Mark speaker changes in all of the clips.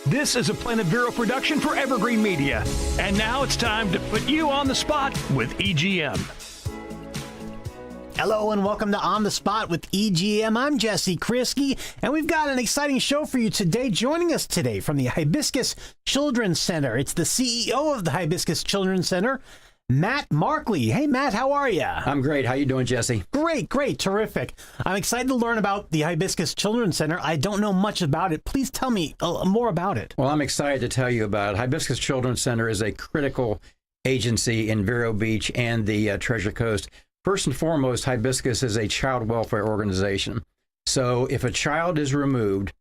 Speaker 1: This is a Planet Vero production for Evergreen Media. And now it's time to put you on the spot with EGM.
Speaker 2: Hello and welcome to On the Spot with EGM. I'm Jesse Krisky, and we've got an exciting show for you today. Joining us today from the Hibiscus Children's Center, it's the CEO of the Hibiscus Children's Center, Matt Markley. Hey, Matt, how are you?
Speaker 3: I'm great. How you doing, Jesse?
Speaker 2: Great, terrific. I'm excited to learn about the Hibiscus Children's Center. I don't know much about it. Please tell me more about it.
Speaker 3: Well, I'm excited to tell you about it. Hibiscus Children's Center is a critical agency in Vero Beach and the Treasure Coast. First and foremost, Hibiscus is a child welfare organization. So if a child is removed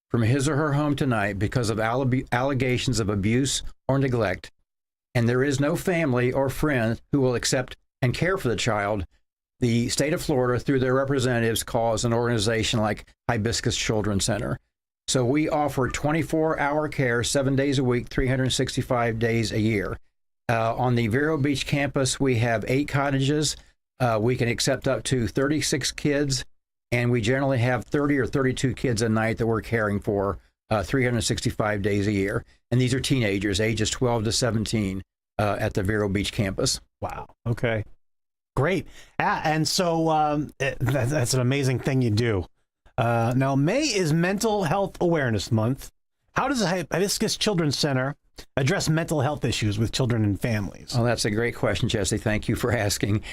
Speaker 3: from his or her home tonight because of allegations of abuse or neglect, and there is no family or friend who will accept and care for the child, the state of Florida, through their representatives, calls an organization like Hibiscus Children's Center. So we offer 24-hour care, 7 days a week, 365 days a year. On the Vero Beach campus, we have 8 cottages. We can accept up to 36 kids, and we generally have 30 or 32 kids a night that we're caring for 365 days a year. And these are teenagers, ages 12 to 17 at the Vero Beach campus.
Speaker 2: Wow. Okay. Great. And so that's an amazing thing you do. Now, May is Mental Health Awareness Month. How does the Hibiscus Children's Center address mental health issues with children and families?
Speaker 3: Oh, that's a great question, Jesse. Thank you for asking.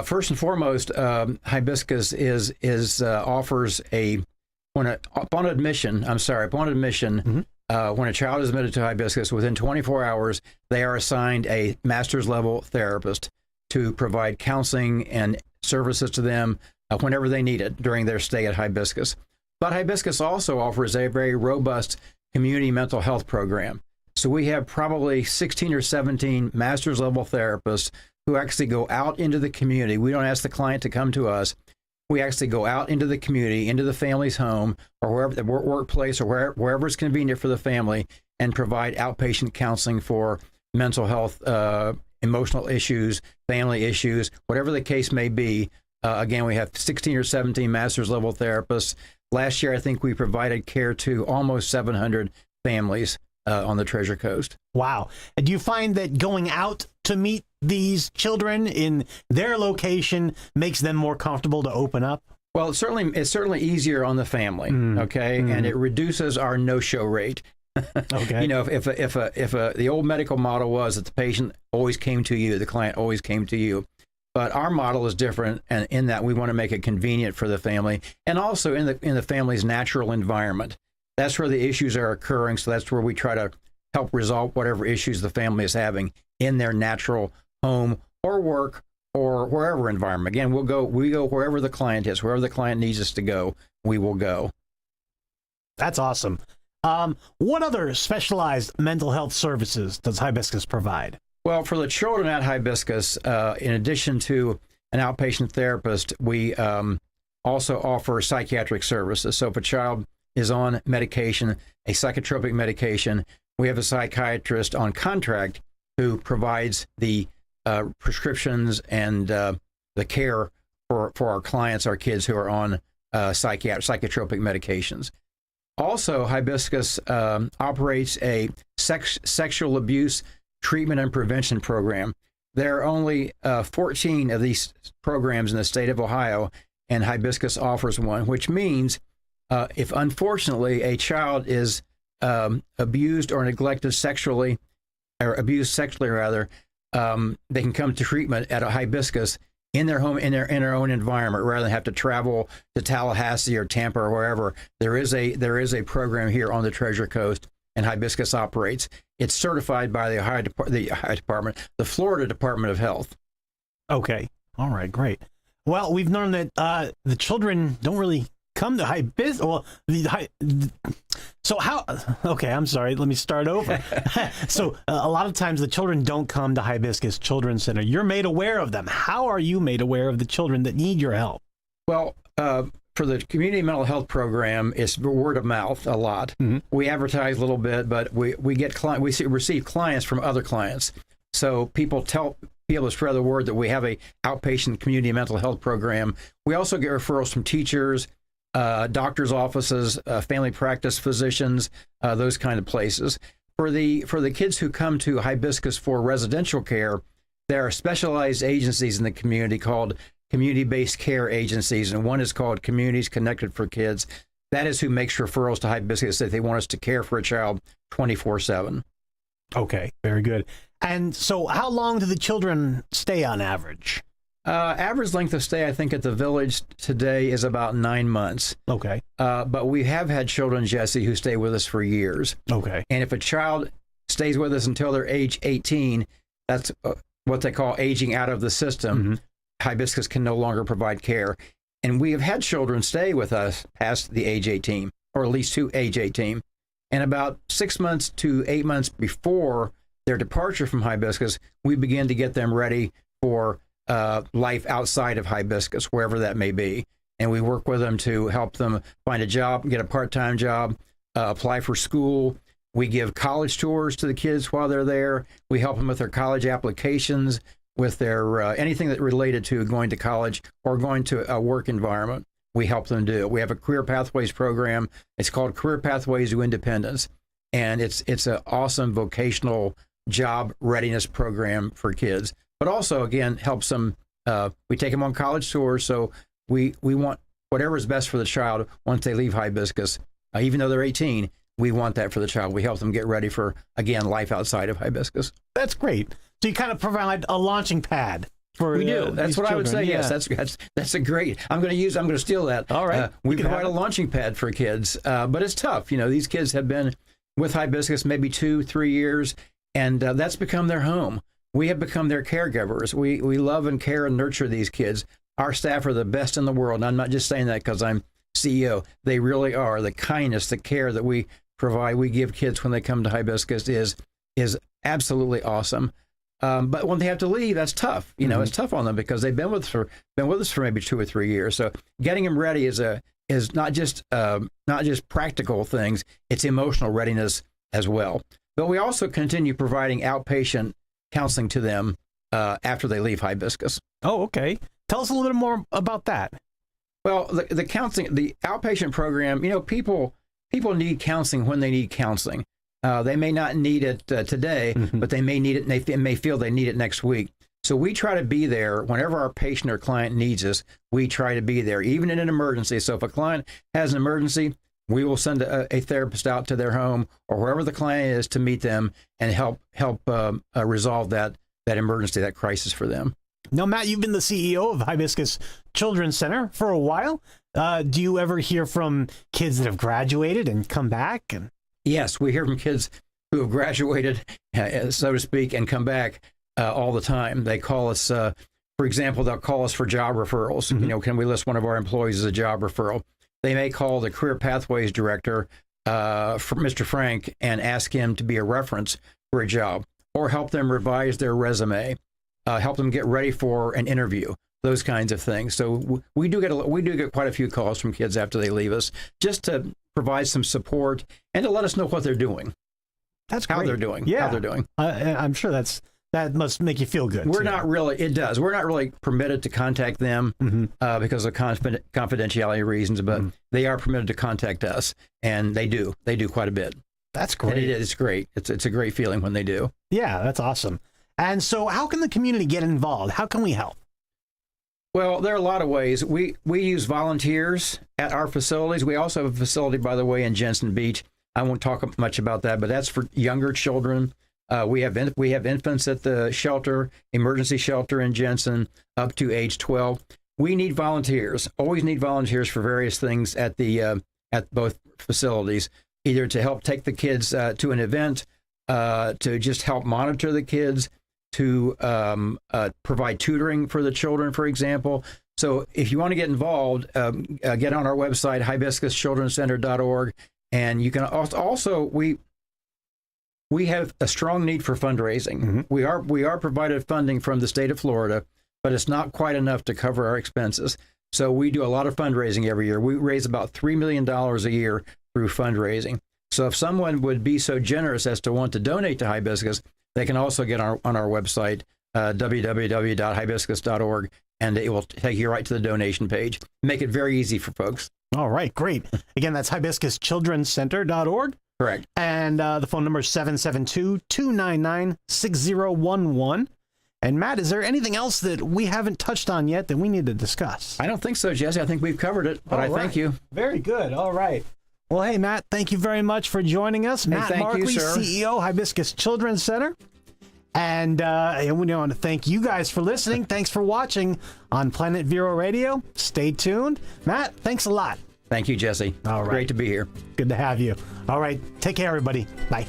Speaker 3: First and foremost, Hibiscus offers upon admission, when a child is admitted to Hibiscus, within 24 hours, they are assigned a master's level therapist to provide counseling and services to them whenever they need it during their stay at Hibiscus. But Hibiscus also offers a very robust community mental health program. So we have probably 16 or 17 master's level therapists who actually go out into the community. We don't ask the client to come to us. We actually go out into the community, into the family's home, or wherever the workplace, or wherever it's convenient for the family, and provide outpatient counseling for mental health, emotional issues, family issues, whatever the case may be. Again, we have 16 or 17 master's level therapists. Last year, I think we provided care to almost 700 families on the Treasure Coast.
Speaker 2: Wow. And do you find that going out to meet these children in their location makes them more comfortable to open up?
Speaker 3: Well, it's certainly easier on the family, okay? And it reduces our no-show rate.
Speaker 2: Okay.
Speaker 3: You know, if the old medical model was that the patient always came to you, the client always came to you. But our model is different, and in that we want to make it convenient for the family, and also in the family's natural environment. That's where the issues are occurring, so that's where we try to help resolve whatever issues the family is having in their natural home or work or wherever environment. Again, we go wherever the client is, wherever the client needs us to go, we will go.
Speaker 2: That's awesome. What other specialized mental health services does Hibiscus provide?
Speaker 3: Well, for the children at Hibiscus, in addition to an outpatient therapist, we also offer psychiatric services. So if a child is on medication, a psychotropic medication, we have a psychiatrist on contract who provides the prescriptions and the care for our clients, our kids who are on psychotropic medications. Also, Hibiscus operates a sexual abuse treatment and prevention program. There are only 14 of these programs in the state of Ohio, and Hibiscus offers one, which means if unfortunately a child is abused or neglected sexually, or abused sexually rather, they can come to treatment at a Hibiscus in their home, in their own environment, rather than have to travel to Tallahassee or Tampa or wherever. There is a program here on the Treasure Coast, and Hibiscus operates. It's certified by the Florida Department of Health. Okay.
Speaker 2: All right. Great. Well, we've known that the children don't really come to Hibiscus. Well, so how? Okay, I'm sorry. Let me start over. So a lot of times the children don't come to Hibiscus Children's Center. You're made aware of them. How are you made aware of the children that need your help?
Speaker 3: Well, for the community mental health program, it's word of mouth a lot. Mm-hmm. We advertise a little bit, but we receive clients from other clients. So people tell people to spread the word that we have a outpatient community mental health program. We also get referrals from teachers, doctors' offices, family practice physicians, those kind of places. For the kids who come to Hibiscus for residential care, there are specialized agencies in the community called community-based care agencies, and one is called Communities Connected for Kids. That is who makes referrals to Hibiscus if they want us to care for a child 24/7.
Speaker 2: Okay, very good. And so how long do the children stay on average?
Speaker 3: Average length of stay, I think, at the village today is about 9 months.
Speaker 2: Okay.
Speaker 3: But we have had children, Jesse, who stay with us for years.
Speaker 2: Okay.
Speaker 3: And if a child stays with us until they're age 18, that's what they call aging out of the system. Hibiscus can no longer provide care. And we have had children stay with us past the age 18, or at least to age 18. And about 6 months to 8 months before their departure from Hibiscus, we begin to get them ready for life outside of Hibiscus, wherever that may be. And we work with them to help them find a job, get a part-time job, apply for school. We give college tours to the kids while they're there. We help them with their college applications, with their anything that related to going to college or going to a work environment. We help them do. We have a career pathways program. It's called Career Pathways to Independence, and it's an awesome vocational job readiness program for kids. But also, again, helps them. We take them on college tours, so we want whatever is best for the child once they leave Hibiscus. Even though they're 18, we want that for the child. We help them get ready for, again, life outside of Hibiscus.
Speaker 2: That's great. So you kind of provide a launching pad for
Speaker 3: we do. That's what children. I would say.
Speaker 2: Yeah.
Speaker 3: Yes, that's a great. I'm going to steal that.
Speaker 2: All right.
Speaker 3: We provide a launching pad for kids, but it's tough. You know, these kids have been with Hibiscus maybe 2-3 years, and that's become their home. We have become their caregivers. We love and care and nurture these kids. Our staff are the best in the world. And I'm not just saying that because I'm CEO. They really are. The kindness, the care that we provide, we give kids when they come to Hibiscus is absolutely awesome. But when they have to leave, that's tough. You know, it's tough on them because they've been with us for maybe 2 or 3 years. So getting them ready is not just practical things. It's emotional readiness as well. But we also continue providing outpatient counseling to them after they leave Hibiscus.
Speaker 2: Oh, okay. Tell us a little bit more about that.
Speaker 3: Well, the counseling, the outpatient program, you know, people need counseling when they need counseling. They may not need it today, but they may need it, and they may feel they need it next week. So we try to be there whenever our patient or client needs us. We try to be there, even in an emergency. So if a client has an emergency, we will send a therapist out to their home or wherever the client is to meet them and help resolve that emergency, that crisis for them.
Speaker 2: Now, Matt, you've been the CEO of Hibiscus Children's Center for a while. Do you ever hear from kids that have graduated and come back?
Speaker 3: Yes, we hear from kids who have graduated, so to speak, and come back all the time. They call us, for example, they'll call us for job referrals. You know, can we list one of our employees as a job referral? They may call the Career Pathways Director, Mr. Frank, and ask him to be a reference for a job, or help them revise their resume, help them get ready for an interview, those kinds of things. So we do get quite a few calls from kids after they leave us, just to provide some support and to let us know what they're doing.
Speaker 2: That's great.
Speaker 3: How they're doing.
Speaker 2: Yeah.
Speaker 3: How they're doing.
Speaker 2: I'm sure that must make you feel good.
Speaker 3: It does. We're not really permitted to contact them because of confidentiality reasons, but they are permitted to contact us, and they do. They do quite a bit.
Speaker 2: That's great.
Speaker 3: And it's great. It's a great feeling when they do.
Speaker 2: Yeah, that's awesome. And so how can the community get involved? How can we help?
Speaker 3: Well, there are a lot of ways. We use volunteers at our facilities. We also have a facility, by the way, in Jensen Beach. I won't talk much about that, but that's for younger children. We have infants at the shelter, emergency shelter in Jensen, up to age 12. We need volunteers. Always need volunteers for various things at both facilities, either to help take the kids to an event, to just help monitor the kids, to provide tutoring for the children, for example. So if you want to get involved, get on our website, hibiscuschildrencenter.org, and you can also we have a strong need for fundraising. We are provided funding from the state of Florida, but it's not quite enough to cover our expenses. So we do a lot of fundraising every year. We raise about $3 million a year through fundraising. So if someone would be so generous as to want to donate to Hibiscus, they can also get on our website, www.hibiscus.org, and it will take you right to the donation page. Make it very easy for folks.
Speaker 2: All right, great. Again, that's hibiscuschildrencenter.org.
Speaker 3: Correct.
Speaker 2: And the phone number is 772-299-6011. And Matt, is there anything else that we haven't touched on yet that we need to discuss?
Speaker 3: I don't think so, Jesse. I think we've covered it, but thank you.
Speaker 2: Very good. All right. Well, hey, Matt, thank you very much for joining us. Matt
Speaker 3: thank
Speaker 2: Markley,
Speaker 3: you, sir.
Speaker 2: CEO, Hibiscus Children's Center. And we want to thank you guys for listening. Thanks for watching on Planet Vero Radio. Stay tuned. Matt, thanks a lot.
Speaker 3: Thank you, Jesse.
Speaker 2: All right.
Speaker 3: Great to be here.
Speaker 2: Good to have you. All right. Take care, everybody. Bye.